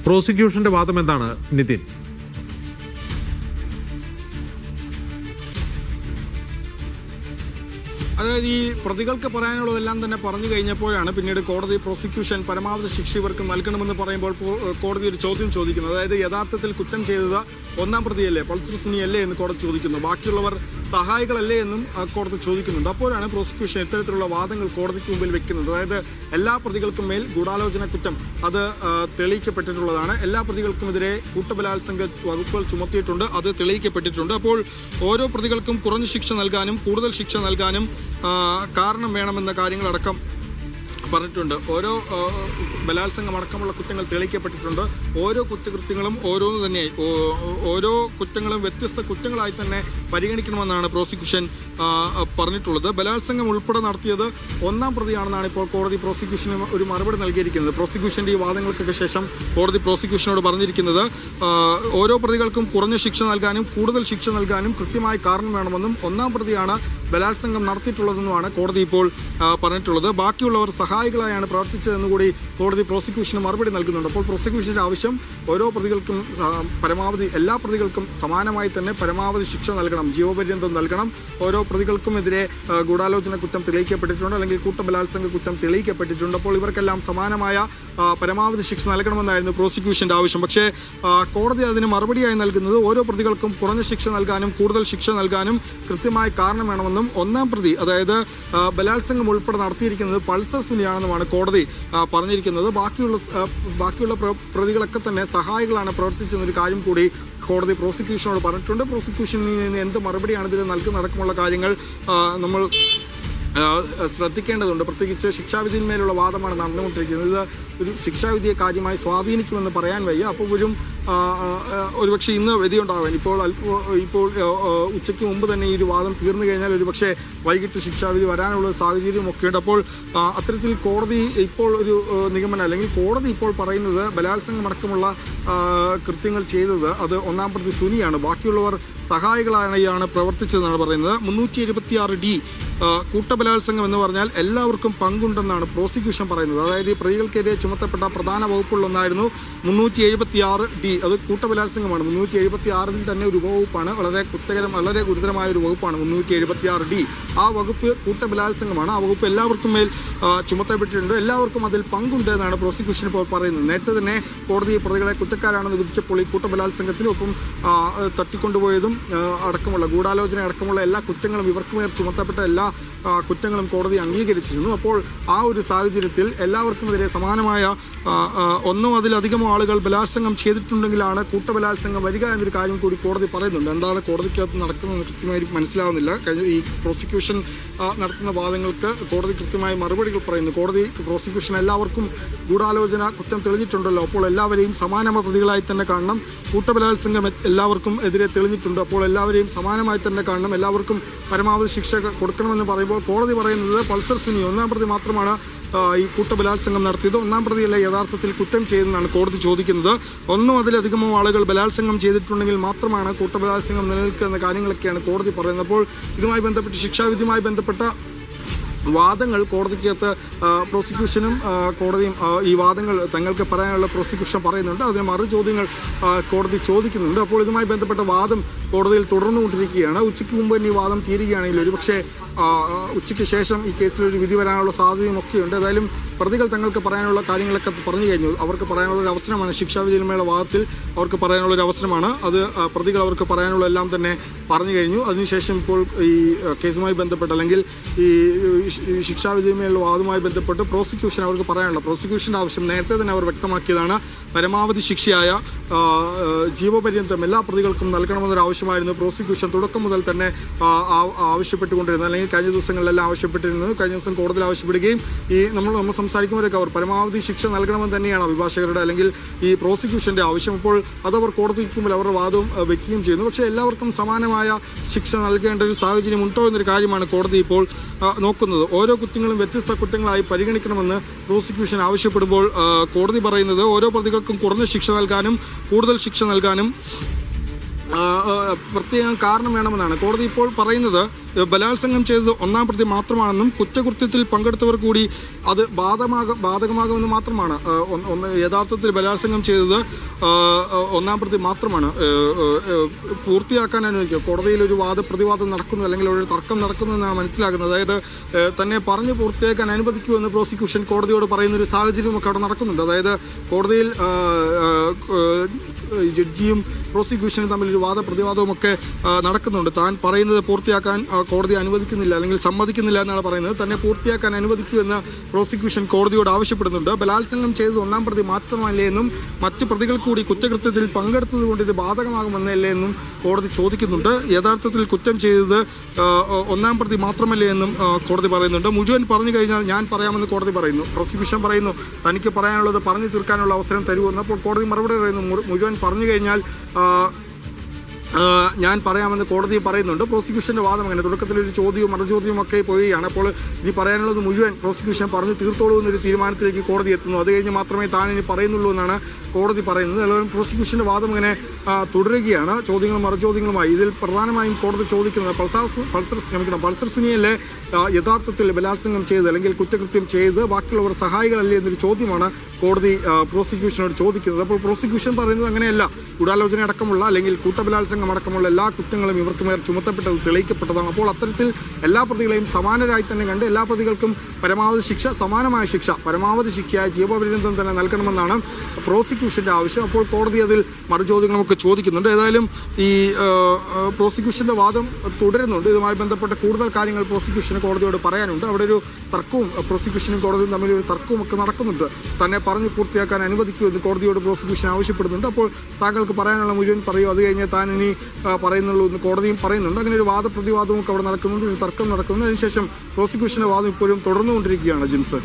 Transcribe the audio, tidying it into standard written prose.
പ്രോസിക്യൂഷന്റെ വാദം എന്താണ് നിതിൻ? അതായത് ഈ പ്രതികൾക്ക് പറയാനുള്ളതെല്ലാം തന്നെ പറഞ്ഞു കഴിഞ്ഞപ്പോഴാണ് പിന്നീട് കോടതി പ്രോസിക്യൂഷൻ പരമാവധി ശിക്ഷ ഇവർക്ക് നൽകണമെന്ന് പറയുമ്പോൾ കോടതി ഒരു ചോദ്യം ചോദിക്കുന്നത്. അതായത് യഥാർത്ഥത്തിൽ കുറ്റം ചെയ്തത് ഒന്നാം പ്രതിയല്ലേ, പൾസർ സുനിയല്ലേ എന്ന് കോടതി ചോദിക്കുന്നു. ബാക്കിയുള്ളവർ സഹായികളല്ലേ എന്നും കോടതി ചോദിക്കുന്നുണ്ട്. അപ്പോഴാണ് പ്രോസിക്യൂഷൻ ഇത്തരത്തിലുള്ള വാദങ്ങൾ കോടതിക്ക് മുമ്പിൽ വെക്കുന്നത്. അതായത് എല്ലാ പ്രതികൾക്കും മേൽ ഗൂഢാലോചന കുറ്റം അത് തെളിയിക്കപ്പെട്ടിട്ടുള്ളതാണ്. എല്ലാ പ്രതികൾക്കുമെതിരെ കൂട്ടബലാത്സംഗ വകുപ്പുകൾ ചുമത്തിയിട്ടുണ്ട്, അത് തെളിയിക്കപ്പെട്ടിട്ടുണ്ട്. അപ്പോൾ ഓരോ പ്രതികൾക്കും കുറഞ്ഞ ശിക്ഷ നൽകാനും കൂടുതൽ ശിക്ഷ നൽകാനും കാരണം വേണമെന്ന കാര്യങ്ങളടക്കം പറഞ്ഞിട്ടുണ്ട്. ഓരോ ബലാത്സംഗം അടക്കമുള്ള കുറ്റങ്ങൾ തെളിയിക്കപ്പെട്ടിട്ടുണ്ട്. ഓരോ കുറ്റകൃത്യങ്ങളും ഓരോ കുറ്റങ്ങളും വ്യത്യസ്ത കുറ്റങ്ങളായി തന്നെ പരിഗണിക്കണമെന്നാണ് പ്രോസിക്യൂഷൻ പറഞ്ഞിട്ടുള്ളത്. ബലാത്സംഗം ഉൾപ്പെടെ നടത്തിയത് ഒന്നാം പ്രതിയാണെന്നാണ് ഇപ്പോൾ കോടതി പ്രോസിക്യൂഷന് ഒരു മറുപടി നൽകിയിരിക്കുന്നത്. പ്രോസിക്യൂഷന്റെ ഈ വാദങ്ങൾക്കൊക്കെ ശേഷം കോടതി പ്രോസിക്യൂഷനോട് പറഞ്ഞിരിക്കുന്നത് ഓരോ പ്രതികൾക്കും കുറഞ്ഞ ശിക്ഷ നൽകാനും കൂടുതൽ ശിക്ഷ നൽകാനും കൃത്യമായ കാരണം വേണമെന്നും ഒന്നാം പ്രതിയാണ് ബലാത്സംഗം നടത്തിയിട്ടുള്ളതെന്നുമാണ് കോടതി ഇപ്പോൾ പറഞ്ഞിട്ടുള്ളത്. ബാക്കിയുള്ളവർ സഹായികളായാണ് പ്രവർത്തിച്ചതെന്നുകൂടി കോടതി പ്രോസിക്യൂഷന് മറുപടി നൽകുന്നുണ്ട്. അപ്പോൾ പ്രോസിക്യൂഷന്റെ ആവശ്യം ഓരോ പ്രതികൾക്കും പരമാവധി എല്ലാ പ്രതികൾക്കും സമാനമായി തന്നെ പരമാവധി ശിക്ഷ നൽകണം, ജീവപര്യന്തം നൽകണം. ഓരോ പ്രതികൾക്കും എതിരെ ഗൂഢാലോചന കുറ്റം തെളിയിക്കപ്പെട്ടിട്ടുണ്ട്, അല്ലെങ്കിൽ കൂട്ടബലാത്സംഗ കുറ്റം തെളിയിക്കപ്പെട്ടിട്ടുണ്ട്. അപ്പോൾ ഇവർക്കെല്ലാം സമാനമായ പരമാവധി ശിക്ഷ നൽകണമെന്നായിരുന്നു പ്രോസിക്യൂഷന്റെ ആവശ്യം. പക്ഷേ കോടതി അതിന് മറുപടിയായി നൽകുന്നത് ഓരോ പ്രതികൾക്കും കുറഞ്ഞ ശിക്ഷ നൽകാനും കൂടുതൽ ശിക്ഷ നൽകാനും കൃത്യമായ കാരണം വേണമെന്നും ഒന്നാം പ്രതി, അതായത് ബലാത്സംഗം ഉൾപ്പെടെ നടത്തിയിരിക്കുന്നത് പൾസർ സുനിയാണെന്നുമാണ് കോടതി പറഞ്ഞിരിക്കുന്നത്. ബാക്കിയുള്ള പ്രതികളൊക്കെ തന്നെ സഹായികളാണ് പ്രവർത്തിച്ചെന്നൊരു കാര്യം കൂടി കോടതി പ്രോസിക്യൂഷനോട് പറഞ്ഞിട്ടുണ്ട്. പ്രോസിക്യൂഷനിൽ നിന്ന് എന്ത് മറുപടിയാണ് ഇതിൽ നൽകുന്നതടക്കമുള്ള കാര്യങ്ങൾ നമ്മൾ ശ്രദ്ധിക്കേണ്ടതുണ്ട്. പ്രത്യേകിച്ച് ശിക്ഷാവിധിന്മേലുള്ള വാദമാണ് നടന്നുകൊണ്ടിരിക്കുന്നത്. ഇത് ഒരു ശിക്ഷാവിധിയെ കാര്യമായി സ്വാധീനിക്കുമെന്ന് പറയാൻ വയ്യ. അപ്പോൾ ഒരുപക്ഷെ ഇന്ന് വിധിയുണ്ടാവാൻ ഇപ്പോൾ ഉച്ചയ്ക്ക് മുമ്പ് തന്നെ ഈ ഒരു വാദം തീർന്നു കഴിഞ്ഞാൽ ഒരുപക്ഷെ വൈകിട്ട് ശിക്ഷാവിധി വരാനുള്ള സാഹചര്യം ഒക്കെയുണ്ട്. അപ്പോൾ അത്തരത്തിൽ കോടതി ഇപ്പോൾ ഒരു നിഗമനം, അല്ലെങ്കിൽ കോടതി ഇപ്പോൾ പറയുന്നത് ബലാത്സംഗമടക്കമുള്ള കൃത്യങ്ങൾ ചെയ്തത് അത് ഒന്നാം പ്രതി സുനിയാണ്, ബാക്കിയുള്ളവർ സഹായികളാണ് പ്രവർത്തിച്ചതെന്നാണ് പറയുന്നത്. 376D കൂട്ടബലാത്സംഗം എന്ന് പറഞ്ഞാൽ എല്ലാവർക്കും പങ്കുണ്ടെന്നാണ് പ്രോസിക്യൂഷൻ പറയുന്നത്. അതായത് ഈ പ്രതികൾക്കെതിരെ ചുമത്തപ്പെട്ട പ്രധാന വകുപ്പുകളൊന്നായിരുന്നു 376D. അത് കൂട്ടബലാത്സംഗമാണ്. 376-ൽ തന്നെ ഒരു ഉപവകുപ്പാണ്, വളരെ ഗുരുതരമായ ഒരു വകുപ്പാണ് 376D. ആ വകുപ്പ് കൂട്ടബലാത്സംഗമാണ്. ആ വകുപ്പ് എല്ലാവർക്കും മേൽ ചുമത്തപ്പെട്ടിട്ടുണ്ട്, എല്ലാവർക്കും അതിൽ പങ്കുണ്ട് എന്നാണ് പ്രോസിക്യൂഷൻ ഇപ്പോൾ പറയുന്നത്. നേരത്തെ തന്നെ കോടതി പ്രതികളെ കുറ്റക്കാരാണെന്ന് വിധിച്ചപ്പോൾ ഈ കൂട്ടബലാത്സംഗത്തിനും ഒപ്പം തട്ടിക്കൊണ്ടുപോയതും അടക്കമുള്ള ഗൂഢാലോചന അടക്കമുള്ള എല്ലാ കുറ്റങ്ങളും ഇവർക്ക് മേൽ ചുമത്തപ്പെട്ട എല്ലാ കുറ്റങ്ങളും കോടതി അംഗീകരിച്ചിരുന്നു. അപ്പോൾ ആ ഒരു സാഹചര്യത്തിൽ എല്ലാവർക്കുമെതിരെ സമാനമായ ഒന്നോ അതിലധികമോ ആളുകൾ ബലാത്സംഗം ചെയ്തിട്ടുണ്ടെങ്കിലാണ് കൂട്ടബലാത്സംഗം വരിക എന്നൊരു കാര്യം കൂടി കോടതി പറയുന്നുണ്ട്. എന്താണ് കോടതിക്കകത്ത് നടക്കുന്നതെന്ന് കൃത്യമായി മനസ്സിലാവുന്നില്ല. ഈ പ്രോസിക്യൂഷൻ നടത്തുന്ന വാദങ്ങൾക്ക് കോടതി കൃത്യമായി മറുപടികൾ പറയുന്നു. കോടതി പ്രോസിക്യൂഷൻ എല്ലാവർക്കും ഗൂഢാലോചന കുറ്റം തെളിഞ്ഞിട്ടുണ്ടല്ലോ, അപ്പോൾ എല്ലാവരെയും സമാന പ്രതികളായി തന്നെ കാണണം. കൂട്ടബലാത്സംഗം എല്ലാവർക്കും എതിരെ തെളിഞ്ഞിട്ടുണ്ട്, അപ്പോൾ എല്ലാവരെയും സമാനമായി തന്നെ കാണണം, എല്ലാവർക്കും പരമാവധി ശിക്ഷ കൊടുക്കണമെന്ന് പറയുമ്പോൾ കോടതി പറയുന്നത് പൾസർ സുനി ഒന്നാം പ്രതി മാത്രമാണ് ഈ കൂട്ടബലാത്സംഗം നടത്തിയത്, ഒന്നാം പ്രതിയല്ല യഥാർത്ഥത്തിൽ കുറ്റം ചെയ്തെന്നാണ് കോടതി ചോദിക്കുന്നത്. ഒന്നോ അതിലധികമോ ആളുകൾ ബലാത്സംഗം ചെയ്തിട്ടുണ്ടെങ്കിൽ മാത്രമാണ് കൂട്ടബലാത്സംഗം നിലനിൽക്കുക എന്ന കാര്യങ്ങളൊക്കെയാണ് കോടതി പറയുന്നത്. അപ്പോൾ ഇതുമായി ബന്ധപ്പെട്ട് ശിക്ഷാവിധിയുമായി ബന്ധപ്പെട്ട വാദങ്ങൾ കോടതിക്കകത്ത് പ്രോസിക്യൂഷനും കോടതിയും ഈ വാദങ്ങൾ തങ്ങൾക്ക് പറയാനുള്ള പ്രോസിക്യൂഷൻ പറയുന്നുണ്ട്. അതിന് മറു ചോദ്യങ്ങൾ കോടതി ചോദിക്കുന്നുണ്ട്. അപ്പോൾ ഇതുമായി ബന്ധപ്പെട്ട വാദം കോടതിയിൽ തുടർന്നുകൊണ്ടിരിക്കുകയാണ്. ഉച്ചയ്ക്ക് മുമ്പ് തന്നെ ഈ വാദം തീരുകയാണെങ്കിൽ ഒരുപക്ഷെ ഉച്ചയ്ക്ക് ശേഷം ഈ കേസിൽ ഒരു വിധി വരാനുള്ള സാധ്യതയും ഒക്കെയുണ്ട്. ഏതായാലും പ്രതികൾ തങ്ങൾക്ക് പറയാനുള്ള കാര്യങ്ങളൊക്കെ പറഞ്ഞു കഴിഞ്ഞു. അവർക്ക് പറയാനുള്ള ഒരു അവസരമാണ് ശിക്ഷാവിധിയിന്മേലുള്ള വാദത്തിൽ അവർക്ക് പറയാനുള്ള ഒരു അവസരമാണ്. അത് പ്രതികൾ അവർക്ക് പറയാനുള്ള എല്ലാം തന്നെ പറഞ്ഞു കഴിഞ്ഞു. അതിനുശേഷം ഇപ്പോൾ ഈ കേസുമായി ബന്ധപ്പെട്ട്, അല്ലെങ്കിൽ ഈ ശിക്ഷാവിധിയുമേലുള്ള വാദവുമായി ബന്ധപ്പെട്ട് പ്രോസിക്യൂഷൻ അവർക്ക് പറയാനുള്ള പ്രോസിക്യൂഷൻ്റെ ആവശ്യം നേരത്തെ തന്നെ അവർ വ്യക്തമാക്കിയതാണ്. പരമാവധി ശിക്ഷയായ ജീവപര്യന്തം എല്ലാ പ്രതികൾക്കും നൽകണമെന്നൊരു ആവശ്യമായിരുന്നു പ്രോസിക്യൂഷൻ തുടക്കം മുതൽ തന്നെ ആവശ്യപ്പെട്ടുകൊണ്ടിരുന്നത്, അല്ലെങ്കിൽ കഴിഞ്ഞ ദിവസങ്ങളിലെല്ലാം ആവശ്യപ്പെട്ടിരുന്നത്. കഴിഞ്ഞ ദിവസം കോടതിയിൽ ആവശ്യപ്പെടുകയും നമ്മൾ സംസാരിക്കുമ്പോഴൊക്കെ അവർ പരമാവധി ശിക്ഷ നൽകണമെന്ന് തന്നെയാണ് അഭിഭാഷകരുടെ അല്ലെങ്കിൽ ഈ പ്രോസിക്യൂഷൻ്റെ ആവശ്യം. ഇപ്പോൾ അതവർ കോടതിക്ക് മുമ്പിൽ അവരുടെ വാദവും വയ്ക്കുകയും ചെയ്യുന്നു. പക്ഷേ എല്ലാവർക്കും സമാനമായ ശിക്ഷ നൽകേണ്ട ഒരു സാഹചര്യം ഉണ്ടോ എന്നൊരു കാര്യമാണ് കോടതി ഇപ്പോൾ നോക്കുന്നത്. ഓരോ കുറ്റങ്ങളും വ്യത്യസ്ത കുറ്റങ്ങളായി പരിഗണിക്കണമെന്ന് പ്രോസിക്യൂഷൻ ആവശ്യപ്പെടുമ്പോൾ കോടതി പറയുന്നത് ഓരോ പ്രതികൾക്കും കുറഞ്ഞ ശിക്ഷ നൽകാനും കൂടുതൽ ശിക്ഷ നൽകാനും പ്രത്യേകം കാരണം വേണമെന്നാണ് കോടതി ഇപ്പോൾ പറയുന്നത്. ബലാത്സംഗം ചെയ്തത് ഒന്നാം പ്രതി മാത്രമാണെന്നും കുറ്റകൃത്യത്തിൽ പങ്കെടുത്തവർ കൂടി അത് ബാധകമാകുമെന്ന് മാത്രമാണ്. യഥാർത്ഥത്തിൽ ബലാത്സംഗം ചെയ്തത് ഒന്നാം പ്രതി മാത്രമാണ്. പൂർത്തിയാക്കാൻ അനുവദിക്കുക. കോടതിയിൽ ഒരു വാദപ്രതിവാദം നടക്കുന്നു, അല്ലെങ്കിൽ ഒരു തർക്കം നടക്കുന്നു എന്നാണ് മനസ്സിലാക്കുന്നത്. അതായത് തന്നെ പറഞ്ഞു പൂർത്തിയാക്കാൻ അനുവദിക്കൂ എന്ന് പ്രോസിക്യൂഷൻ കോടതിയോട് പറയുന്ന ഒരു സാഹചര്യമൊക്കെ അവിടെ നടക്കുന്നുണ്ട്. അതായത് കോടതിയിൽ ജഡ്ജിയും പ്രോസിക്യൂഷനും തമ്മിലൊരു വാദപ്രതിവാദവുമൊക്കെ നടക്കുന്നുണ്ട്. താൻ പറയുന്നത് പൂർത്തിയാക്കാൻ കോടതി അനുവദിക്കുന്നില്ല, അല്ലെങ്കിൽ സമ്മതിക്കുന്നില്ല എന്നാണ് പറയുന്നത്. തന്നെ പൂർത്തിയാക്കാൻ അനുവദിക്കൂ എന്ന് പ്രോസിക്യൂഷൻ കോടതിയോട് ആവശ്യപ്പെടുന്നുണ്ട്. ബലാത്സംഗം ചെയ്തത് ഒന്നാം പ്രതി മാത്രമല്ലേ എന്നും മറ്റ് പ്രതികൾ കൂടി കുറ്റകൃത്യത്തിൽ പങ്കെടുത്തതുകൊണ്ട് ഇത് ബാധകമാകുമെന്നല്ലേ എന്നും കോടതി ചോദിക്കുന്നുണ്ട്. യഥാർത്ഥത്തിൽ കുറ്റം ചെയ്തത് ഒന്നാം പ്രതി മാത്രമല്ലേ എന്നും കോടതി പറയുന്നുണ്ട്. മുഴുവൻ പറഞ്ഞു കഴിഞ്ഞാൽ ഞാൻ പറയാമെന്ന് കോടതി പറയുന്നു. പ്രോസിക്യൂഷൻ പറയുന്നു തനിക്ക് പറയാനുള്ളത് പറഞ്ഞു തീർക്കാനുള്ള അവസരം തരുമെന്ന്. അപ്പോൾ കോടതി മറുപടി പറയുന്നു മുഴുവൻ പറഞ്ഞു കഴിഞ്ഞാൽ ഞാൻ പറയാമെന്ന് കോടതി പറയുന്നുണ്ട്. പ്രോസിക്യൂഷൻ്റെ വാദം അങ്ങനെ തുടക്കത്തിലൊരു ചോദ്യവും മറുചോദ്യവും ഒക്കെ പോവുകയാണ്. അപ്പോൾ ഇനി പറയാനുള്ളത് മുഴുവൻ പ്രോസിക്യൂഷൻ പറഞ്ഞു തീർത്തോളൂ എന്നൊരു തീരുമാനത്തിലേക്ക് കോടതി എത്തുന്നു. അത് കഴിഞ്ഞ് മാത്രമേ താൻ ഇനി പറയുന്നുള്ളൂ എന്നാണ് കോടതി പറയുന്നത്. അല്ലെങ്കിൽ പ്രോസിക്യൂഷൻ്റെ വാദം ഇങ്ങനെ തുടരുകയാണ്, ചോദ്യങ്ങളും മറുചോദ്യങ്ങളുമായി. ഇതിൽ പ്രധാനമായും കോടതി ചോദിക്കുന്നത് പൾസർ സുനിയല്ലേ യഥാർത്ഥത്തിൽ ബലാത്സംഗം ചെയ്ത് അല്ലെങ്കിൽ കുറ്റകൃത്യം ചെയ്ത് ബാക്കിയുള്ളവർ സഹായികളല്ലേ എന്നൊരു ചോദ്യമാണ് കോടതി പ്രോസിക്യൂഷനോട് ചോദിക്കുന്നത്. അപ്പോൾ പ്രോസിക്യൂഷൻ പറയുന്നത് അങ്ങനെയല്ല, ഗൂഢാലോചന അടക്കമുള്ള അല്ലെങ്കിൽ കൂട്ടബലാത്സംഗം അടക്കമുള്ള എല്ലാ കുറ്റങ്ങളും ഇവർക്ക് മേൽ ചുമത്തപ്പെട്ടത് തെളിയിക്കപ്പെട്ടതാണ്. അപ്പോൾ അത്തരത്തിൽ എല്ലാ പ്രതികളെയും സമാനരായി തന്നെ കണ്ട് എല്ലാ പ്രതികൾക്കും പരമാവധി ശിക്ഷ, സമാനമായ ശിക്ഷ, പരമാവധി ശിക്ഷയായ ജീവപര്യന്തം തന്നെ നൽകണമെന്നാണ് പ്രോസിക്യൂഷന്റെ ആവശ്യം. അപ്പോൾ കോടതി അതിൽ മറുചോദ്യങ്ങളുമൊക്കെ ചോദിക്കുന്നുണ്ട്. ഏതായാലും ഈ പ്രോസിക്യൂഷന്റെ വാദം തുടരുന്നുണ്ട്. ഇതുമായി ബന്ധപ്പെട്ട കൂടുതൽ കാര്യങ്ങൾ പ്രോസിക്യൂഷന് കോടതിയോട് പറയാനുണ്ട്. അവിടെ ഒരു തർക്കവും പ്രോസിക്യൂഷനും കോടതിയും തമ്മിൽ ഒരു തർക്കവും ഒക്കെ നടക്കുന്നുണ്ട്. തന്നെ പറഞ്ഞു പൂർത്തിയാക്കാൻ അനുവദിക്കൂ എന്ന് കോടതിയോട് പ്രോസിക്യൂഷൻ ആവശ്യപ്പെടുന്നുണ്ട്. അപ്പോൾ താങ്കൾക്ക് പറയാനുള്ള മുഴുവൻ പറയൂ, അത് കഴിഞ്ഞ് താൻ ഇനി പറയുന്നുള്ളൂ എന്ന് കോടതിയും പറയുന്നുണ്ട്. അങ്ങനെ ഒരു വാദപ്രതിവാദവും ഒക്കെ അവിടെ നടക്കുന്നുണ്ട്, ഒരു തർക്കം നടക്കുന്നുണ്ട്. അതിനുശേഷം പ്രോസിക്യൂഷന്റെ വാദം ഇപ്പോഴും തുടർന്നുകൊണ്ടിരിക്കുകയാണ് ജിംസ്.